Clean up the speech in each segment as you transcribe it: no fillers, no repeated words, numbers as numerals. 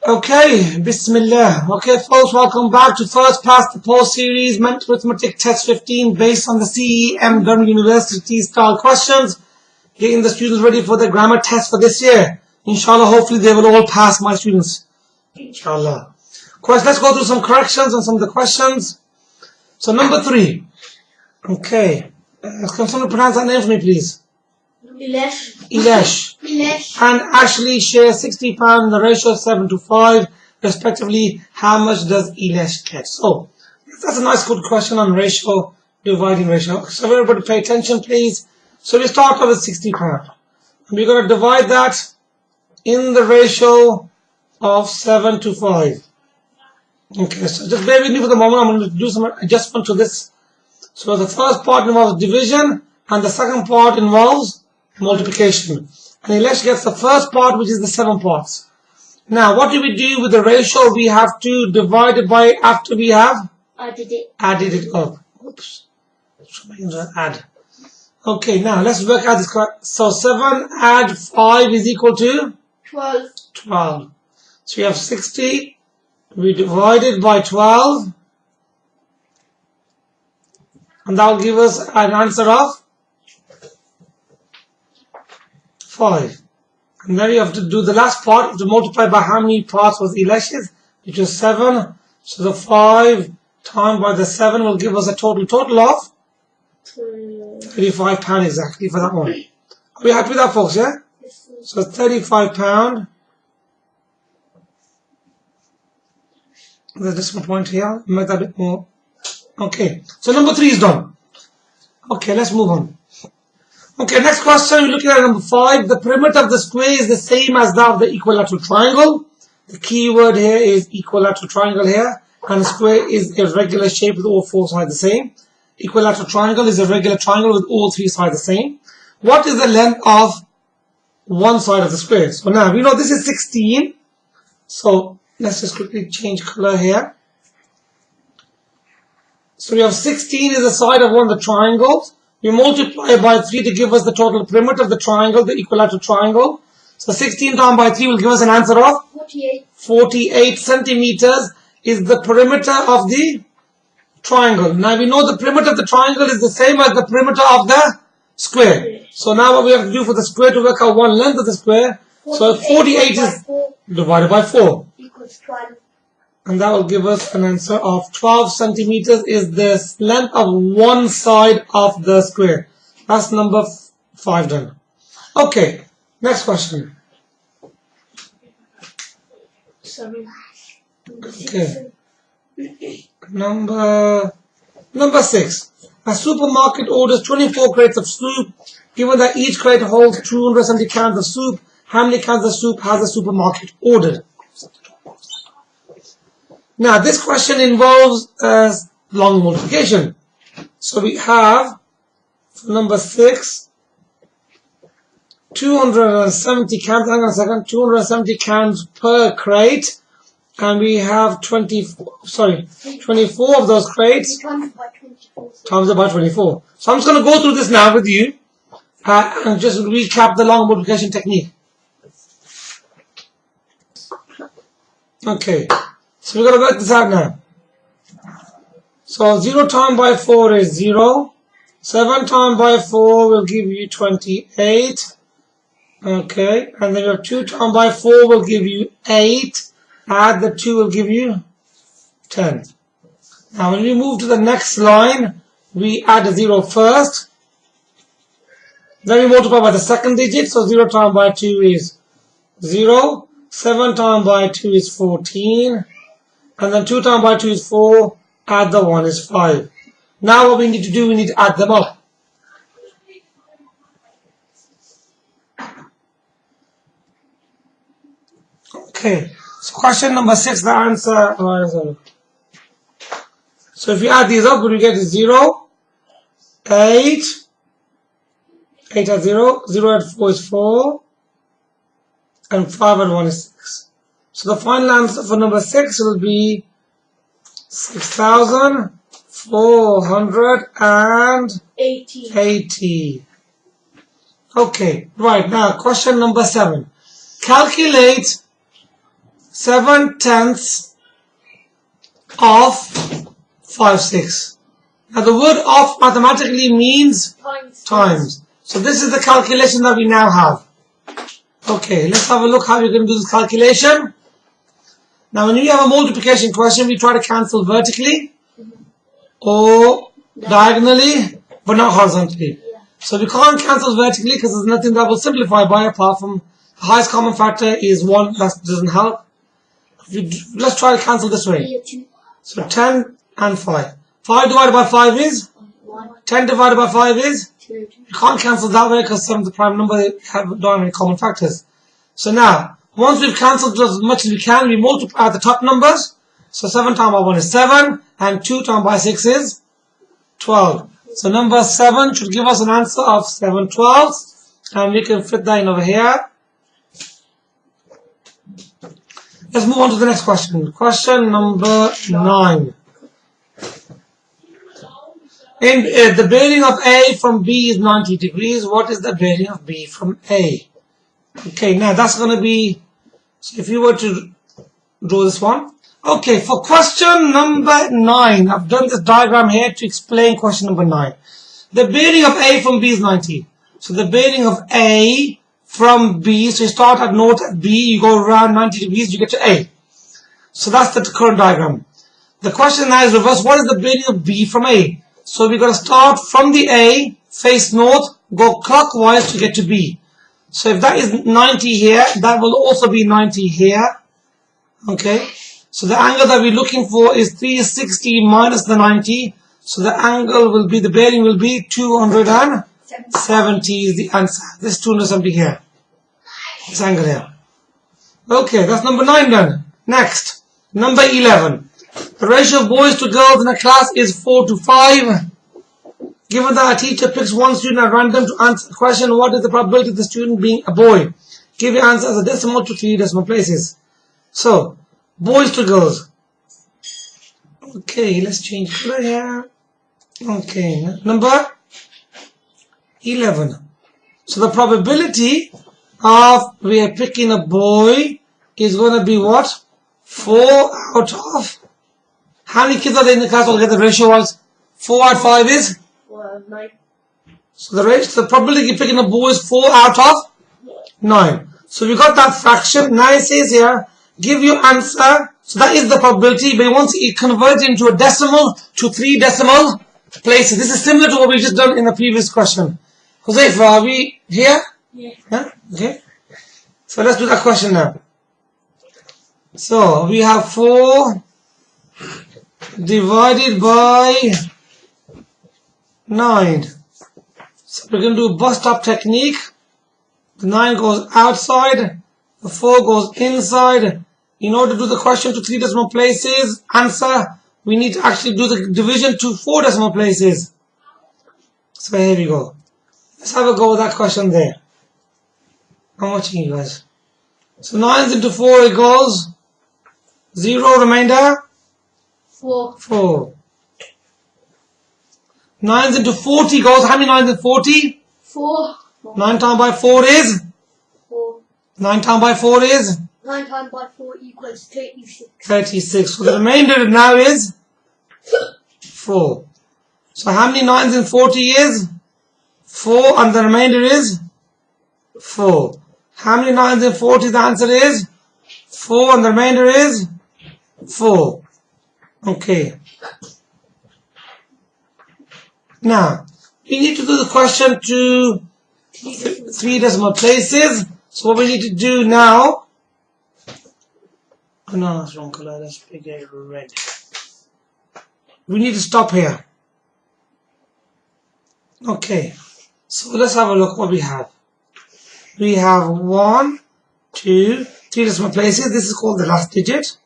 Okay, Bismillah. Okay, folks, welcome back to First Past the Post series, Mental Arithmetic Test 15, based on the CEM Durham University style questions, getting the students ready for the grammar test for this year. Inshallah, hopefully they will all pass, my students. Inshallah. Let's go through some corrections on some of the questions. So, number 3. Okay. Can someone pronounce that name for me, please? Ilesh. And Ashley share £60 in the ratio of 7-5, respectively. How much does Ilesh get? So, that's a nice good question on ratio, dividing ratio. So, everybody pay attention, please. So, we start off with £60. We're going to divide that in the ratio of 7-5. Okay, so just bear with me for the moment. I'm going to do some adjustment to this. So, the first part involves division, and the second part involves multiplication. And Ilesh gets the first part, which is the 7 parts. Now, what do we do with the ratio? We have to divide it by after we have added it up. Oops. Add. Okay, now let's work out this. So 7 add 5 is equal to 12. So we have 60. We divide it by 12. And that will give us an answer of 5. And then you have to do the last part, to multiply by how many parts was Ilesh's, which was 7. So the 5 times by the 7 will give us a total of £35 exactly for that one. Are we happy with that, folks? Yeah? So £35. There's just one point here. Make that a bit more. Okay. So number 3 is done. Okay, let's move on. Okay, next question, we're looking at number 5. The perimeter of the square is the same as that of the equilateral triangle. The key word here is equilateral triangle here. And the square is a regular shape with all 4 sides the same. Equilateral triangle is a regular triangle with all 3 sides the same. What is the length of one side of the square? So now, we know this is 16. So let's just quickly change color here. So we have 16 is the side of one of the triangles. We multiply by 3 to give us the total perimeter of the triangle, the equilateral triangle. So 16 times by 3 will give us an answer of 48 centimeters is the perimeter of the triangle. Now we know the perimeter of the triangle is the same as the perimeter of the square. So now what we have to do for the square to work out one length of the square. So 48 is divided by 4. Equals 12. And that will give us an answer of 12 centimeters is the length of one side of the square. That's number 5 done. Okay, next question. Okay. Number 6. A supermarket orders 24 crates of soup. Given that each crate holds 270 cans of soup, how many cans of soup has the supermarket ordered? Now, this question involves long multiplication. So we have, for number 6, 270 cans, hang on a second, 270 cans per crate. And we have 24 of those crates times by 24. So I'm just going to go through this now with you and just recap the long multiplication technique. Okay. So we're going to work this out now. So 0 times by 4 is 0. 7 times by 4 will give you 28. Okay. And then you have 2 times by 4 will give you 8. Add the 2 will give you 10. Now when we move to the next line, we add a 0 first. Then we multiply by the second digit. So 0 times by 2 is 0. 7 times by 2 is 14. And then 2 times by 2 is 4, add the 1 is 5. Now what we need to do, we need to add them up. Okay, so question number 6, the answer. So if you add these up, what we get is 0, 8, 8 at 0, 0 at 4 is 4, and 5 at 1 is 6. So the final answer for number 6 will be 6,480. Okay, right now question number 7. Calculate 7/10 of 5/6. Now the word of mathematically means times. So this is the calculation that we now have. Okay, let's have a look how we're going to do this calculation. Now when we have a multiplication question, we try to cancel vertically or diagonally, but not horizontally. So we can't cancel vertically because there's nothing that will simplify by apart from the highest common factor is 1. That doesn't help. Let's try to cancel this way. So 10 and 5. 5 divided by 5 is? 10 divided by 5 is? You can't cancel that way because 7 is the prime number. Don't have any common factors. So now, once we've cancelled as much as we can, we multiply the top numbers. So 7 times by 1 is 7 and 2 times by 6 is 12. So number 7 should give us an answer of 7/12, and we can fit that in over here. Let's move on to the next question. Question number 9. The bearing of A from B is 90 degrees. What is the bearing of B from A? Okay, now that's going to be, so if you were to draw this one. Okay, for question number 9, I've done this diagram here to explain question number 9. The bearing of A from B is 90. So the bearing of A from B, so you start at north at B, you go around 90 degrees, you get to A. So that's the current diagram. The question now is reverse. What is the bearing of B from A? So we're going to start from the A, face north, go clockwise to get to B. So if that is 90 here, that will also be 90 here. Okay. So the angle that we're looking for is 360 minus the 90. So the angle will be, the bearing will be 270 is the answer. This 270 here. This angle here. Okay, that's number 9 done. Next, number 11. The ratio of boys to girls in a class is 4:5. Given that a teacher picks one student at random to answer the question, what is the probability of the student being a boy? Give your answer as a decimal to 3 decimal places. So, boys to girls. Okay, let's change color here. Okay, number 11. So the probability of we are picking a boy is going to be what? 4 out of. How many kids are there in the class altogether? The ratio was 4 out of 5 is? 9. So the probability of picking a boy is 4 out of 9. So we got that fraction. Now it says here, give your answer. So that is the probability, but once it converts into a decimal to 3 decimal places. This is similar to what we just done in the previous question. Joseph, are we here? Yeah. Huh? Okay. So let's do that question now. So we have 4 divided by 9. So we're going to do bus stop technique. The 9 goes outside, the 4 goes inside. In order to do the question to 3 decimal places, answer, we need to actually do the division to 4 decimal places. So here we go. Let's have a go with that question there. I'm watching you guys. So 9 into 4 it goes 0, remainder 4. 9 into 40 goes, how many 9s in 40? 4. 9 times by 4 is? 4. 9 times by 4 is? 9 times by 4 equals 36. 36. So the remainder now is 4. So how many 9s in 40 is? 4, and the remainder is 4. How many 9s in 40? The answer is 4, and the remainder is 4. Okay. Now, we need to do the question to 3 decimal places. So what we need to do now, oh no, that's wrong color, let's pick a red. We need to stop here. Okay, so let's have a look what we have. We have 1, 2, 3 decimal places. This is called the last digit.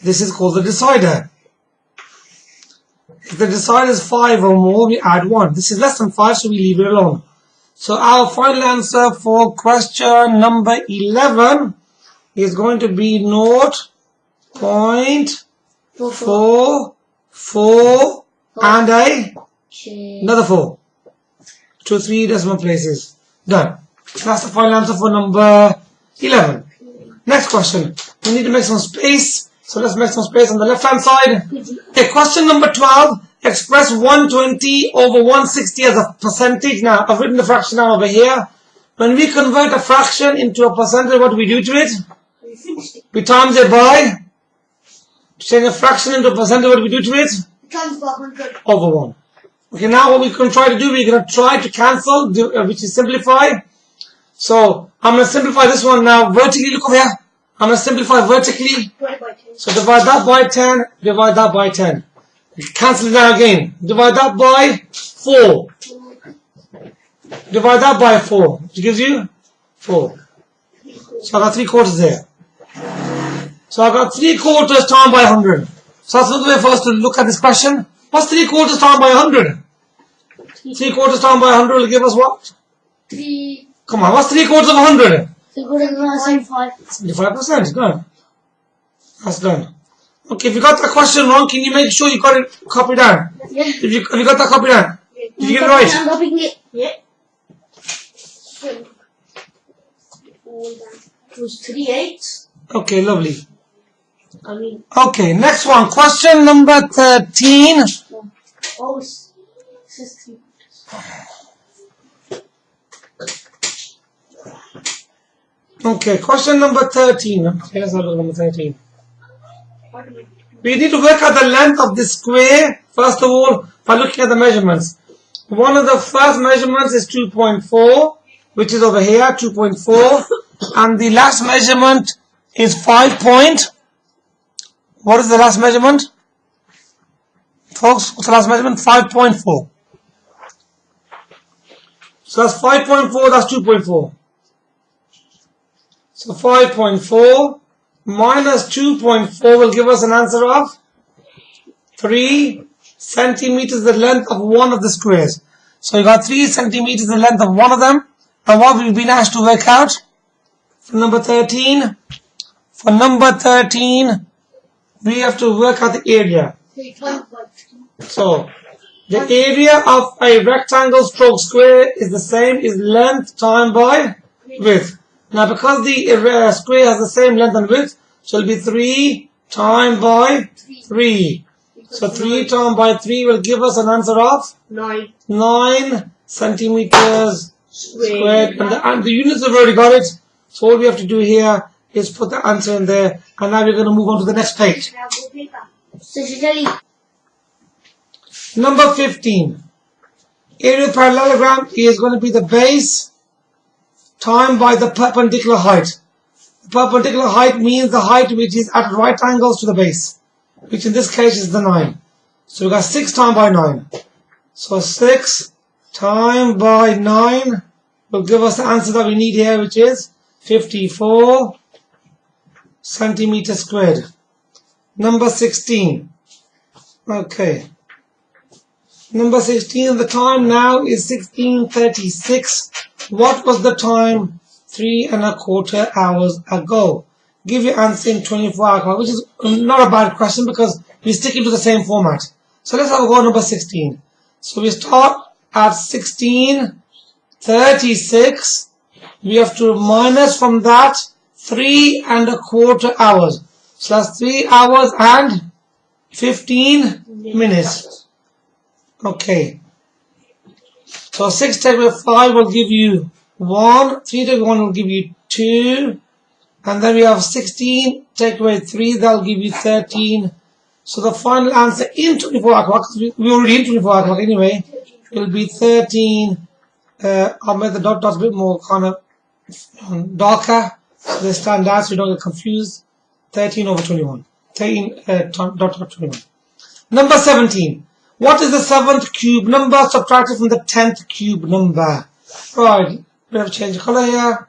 This is called the decider. If the decider is 5 or more, we add 1. This is less than 5, so we leave it alone. So our final answer for question number 11 is going to be 0.44 and another 4 to 3 decimal places. Done. That's the final answer for number 11. Next question. We need to make some space. So let's make some space on the left hand side. Okay, question number 12. Express 120 over 160 as a percentage. Now, I've written the fraction down over here. When we convert a fraction into a percentage, what do we do to it? We times it by. To change a fraction into a percentage, what do we do to it? Times by 100. Over 1. Okay, now what we can try to do, we're going to try to cancel, which is simplify. So, I'm going to simplify this one now vertically. Look over here. I'm going to simplify vertically. So, divide that by 10, divide that by 10. Cancel it down again. Divide that by 4. Divide that by 4, which gives you 4. So, I got 3 quarters there. So, I got 3 quarters times by 100. So, that's another way for us to look at this question. What's 3 quarters times by 100? 3 quarters times by 100 will give us what? 3. Come on, what's 3 quarters of 100? 3 quarters of 75. 75%, good. That's done. Okay, if you got that question wrong, can you make sure you got it copied down? Yeah. Have you got that copied down? Did you get it right? I'm copying it. Yeah. It was 3 8. Okay, lovely. Okay, next one. Question number 13. Oh, it's 3 Okay, question number 13. Okay, let's have a look at number 13. We need to work out the length of this square, first of all, by looking at the measurements. One of the first measurements is 2.4, which is over here, 2.4. And the last measurement is 5 point. What is the last measurement? Folks, what's the last measurement? 5.4. So that's 5.4, that's 2.4. So 5.4 minus 2.4 will give us an answer of 3 centimeters, the length of one of the squares. So you got 3 centimeters, the length of one of them. And what we've been asked to work out for number 13. For number 13, we have to work out the area. So the area of a rectangle stroke square is the same as length times by width. Now because the square has the same length and width, so it will be 3 times by 3. So 3 times by 3 will give us an answer of 9 centimeters squared. And the units have already got it. So all we have to do here is put the answer in there. And now we're going to move on to the next page. Number 15. Area of parallelogram is going to be the base times by the perpendicular height. The perpendicular height means the height which is at right angles to the base, which in this case is the 9. So we got 6 times by 9. So 6 times by 9 will give us the answer that we need here, which is 54 centimeters squared. Number 16. Okay. Number 16, the time now is 16:36. What was the time 3¼ hours ago? Give your answer in 24 hours, which is not a bad question because we're sticking to the same format. So let's have a go at number 16. So we start at 16:36. We have to minus from that 3¼ hours. So that's 3 hours and 15 minutes. Okay. So 6 take away 5 will give you 1. 3 take away 1 will give you 2. And then we have 16 take away 3, that will give you 13. So the final answer in 24 hour clock, because we're already in 24 hour clock anyway, will be 13. I'll make the dots a bit more kind of darker so they stand out so you don't get confused. 13 over 21. 13 dot 21. Number 17. What is the 7th cube number subtracted from the 10th cube number? Right, we have to change the color here.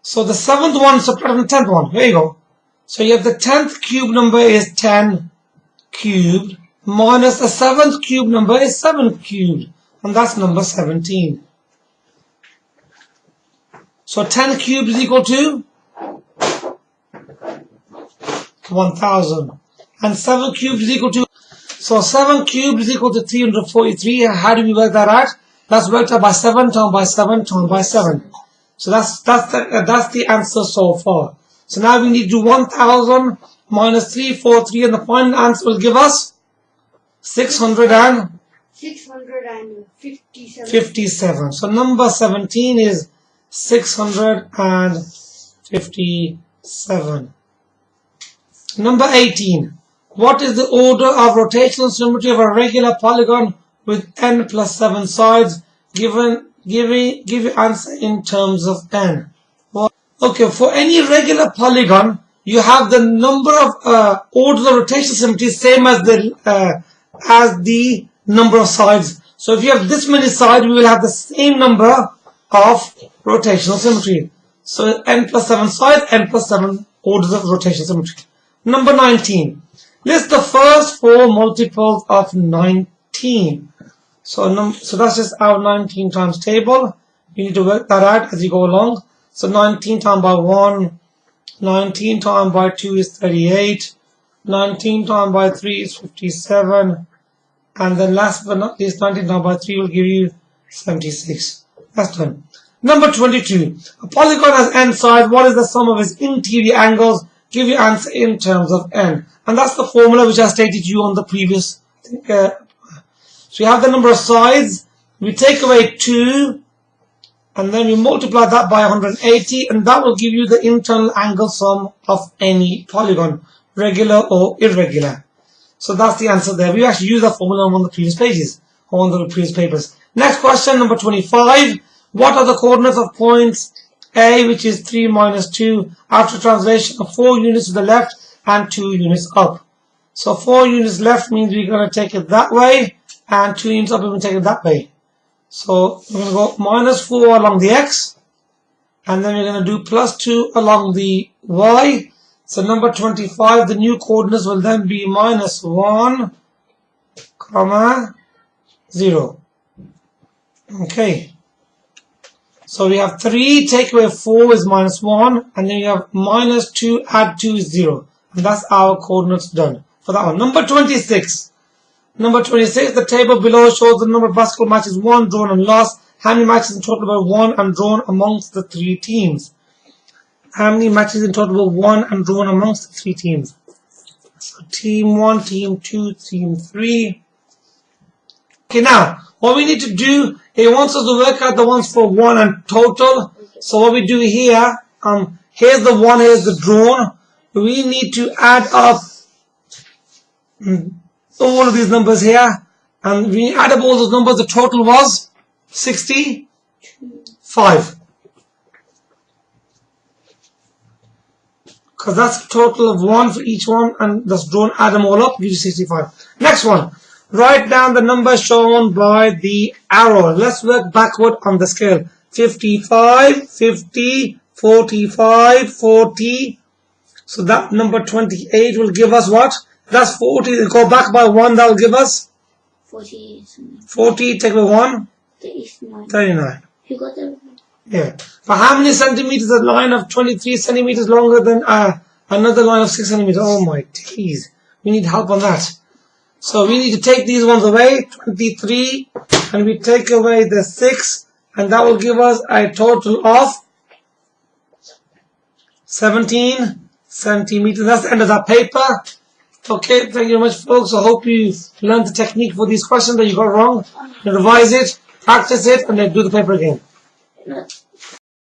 So the 7th one subtracted from the 10th one. There you go. So you have the 10th cube number is 10 cubed minus the 7th cube number is 7 cubed. And that's number 17. So 10 cubed is equal to 1000. And 7 cubed is equal to, so 7 cubed is equal to 343. How do we work that out? That's worked out by 7 times by 7 times by 7. So that's the answer so far. So now we need to do 1000 minus 343, and the final answer will give us 657. So number 17 is 657. Number 18. What is the order of rotational symmetry of a regular polygon with n plus 7 sides? Give your answer in terms of n. Okay, for any regular polygon, you have the number of orders of rotational symmetry same as the number of sides. So if you have this many sides, we will have the same number of rotational symmetry. So n plus 7 sides, n plus 7 orders of rotational symmetry. Number 19. List the first 4 multiples of 19. So that's just our 19 times table. You need to work that out as you go along. So 19 times by 1, 19 times by 2 is 38, 19 times by 3 is 57, and then last but not least, 19 times by 3 will give you 76. That's done. Number 22. A polygon has n sides. What is the sum of its interior angles? Give your answer in terms of n. And that's the formula which I stated to you on the previous. So you have the number of sides. We take away 2. And then we multiply that by 180, and that will give you the internal angle sum of any polygon, regular or irregular. So that's the answer there. We actually used that formula on one of the previous pages, or one of the previous papers. Next question, number 25. What are the coordinates of points A, which is 3 minus 2, after translation of 4 units to the left and 2 units up? So 4 units left means we're going to take it that way, and 2 units up, we're going to take it that way. So we're going to go minus 4 along the x, and then we're going to do plus 2 along the y. So number 25, the new coordinates will then be minus 1, comma, 0. Okay. So we have 3, take away 4 is minus 1, and then you have minus 2, add 2 is 0. And that's our coordinates done for that one. Number 26. Number 26, the table below shows the number of basketball matches won, drawn, and lost. How many matches in total were won and drawn amongst the 3 teams? How many matches in total were won and drawn amongst the 3 teams? So team 1, team 2, team 3. Okay, now, what we need to do, it wants us to work out the ones for won and total. So what we do here, here's the won, here's the drawn. We need to add up all of these numbers here, and when you add up all those numbers, the total was 65. Because that's the total of 1 for each one, and that's drawn, add them all up, gives you 65. Next one, write down the numbers shown by the arrow. Let's work backward on the scale. 55, 50, 45, 40. So that number 28 will give us what? That's 40. Go back by 1. That will give us 40. 40. Take away 1. 39. You got that? Yeah. For how many centimeters is a line of 23 centimeters longer than another line of 6 centimeters? Oh my days. We need help on that. So we need to take these ones away. 23. And we take away the 6. And that will give us a total of 17 centimeters. That's the end of that paper. Okay, thank you very much, folks. I hope you learned the technique for these questions that you got wrong. Revise it, practice it, and then do the paper again.